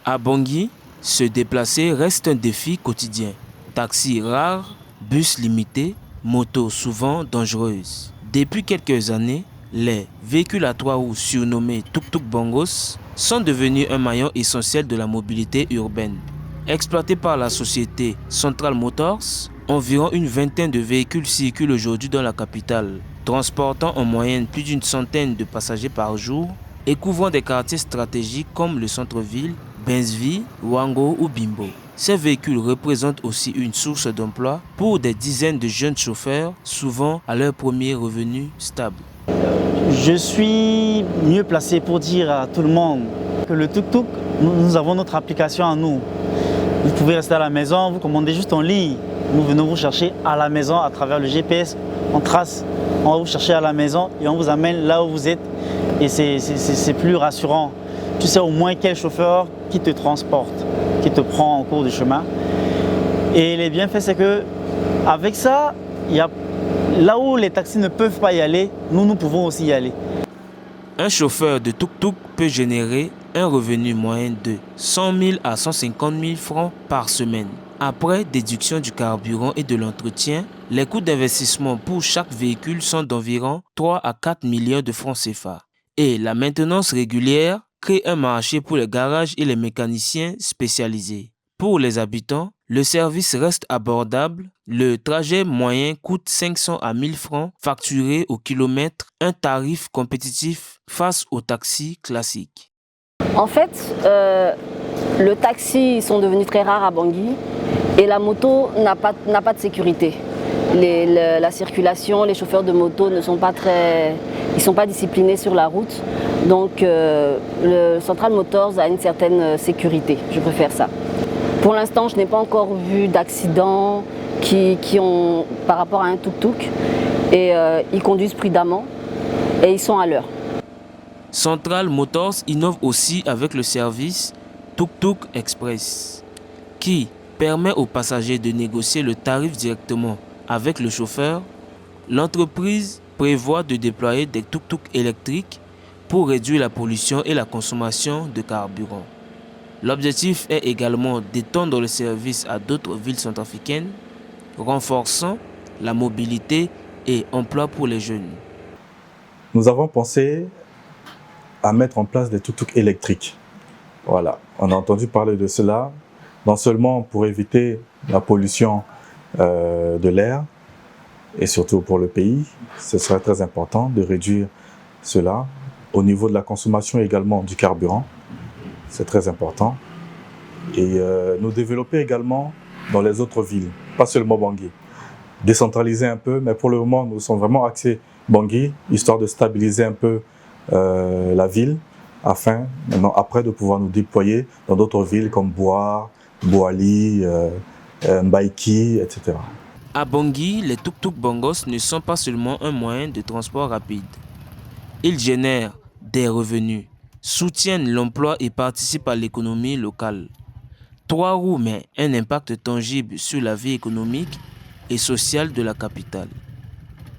À Bangui, se déplacer reste un défi quotidien. Taxis rares, bus limités, motos souvent dangereuses. Depuis quelques années, les véhicules à trois roues surnommés tuk-tuk bongos sont devenus un maillon essentiel de la mobilité urbaine. Exploités par la société Central Motors, environ une vingtaine de véhicules circulent aujourd'hui dans la capitale, transportant en moyenne plus d'une centaine de passagers par jour et couvrant des quartiers stratégiques comme le centre-ville, Benzvi, Wango ou Bimbo. Ces véhicules représentent aussi une source d'emploi pour des dizaines de jeunes chauffeurs, souvent à leur premier revenu stable. Je suis mieux placé pour dire à tout le monde que le tuk-tuk, nous avons notre application à nous. Vous pouvez rester à la maison, vous commandez juste en ligne. Nous venons vous chercher à la maison à travers le GPS. On trace, on va vous chercher à la maison et on vous amène là où vous êtes. Et c'est plus rassurant. Tu sais au moins quel chauffeur qui te transporte, qui te prend en cours de chemin. Et les bienfaits, c'est que avec ça, là où les taxis ne peuvent pas y aller, nous pouvons aussi y aller. Un chauffeur de tuk-tuk peut générer un revenu moyen de 100 000 à 150 000 francs par semaine. Après déduction du carburant et de l'entretien, les coûts d'investissement pour chaque véhicule sont d'environ 3 à 4 millions de francs CFA. Et la maintenance régulière crée un marché pour les garages et les mécaniciens spécialisés. Pour les habitants, le service reste abordable. Le trajet moyen coûte 500 à 1000 francs facturés au kilomètre, un tarif compétitif face aux taxis classiques. En fait, le taxi, ils sont devenus très rares à Bangui et la moto n'a pas de sécurité. La circulation, les chauffeurs de moto ne sont pas disciplinés sur la route. Donc le Central Motors a une certaine sécurité, je préfère ça. Pour l'instant, je n'ai pas encore vu d'accidents par rapport à un tuk-tuk et ils conduisent prudemment et ils sont à l'heure. Central Motors innove aussi avec le service Tuk-Tuk Express qui permet aux passagers de négocier le tarif directement avec le chauffeur. L'entreprise prévoit de déployer des tuk-tuk électriques pour réduire la pollution et la consommation de carburant. L'objectif est également d'étendre le service à d'autres villes centrafricaines, renforçant la mobilité et emploi pour les jeunes. Nous avons pensé à mettre en place des tuk-tuk électriques. Voilà, on a entendu parler de cela, non seulement pour éviter la pollution de l'air, et surtout pour le pays, ce serait très important de réduire cela. Au niveau de la consommation également du carburant, c'est très important. Et nous développer également dans les autres villes, pas seulement Bangui. Décentraliser un peu, mais pour le moment, nous sommes vraiment axés Bangui, histoire de stabiliser un peu la ville, afin, maintenant, après, de pouvoir nous déployer dans d'autres villes comme Boar, Boali, Mbaïki, etc. À Bangui, les tuk-tuk bongos ne sont pas seulement un moyen de transport rapide. Ils génèrent des revenus, soutiennent l'emploi et participent à l'économie locale. Trois roues, mais un impact tangible sur la vie économique et sociale de la capitale.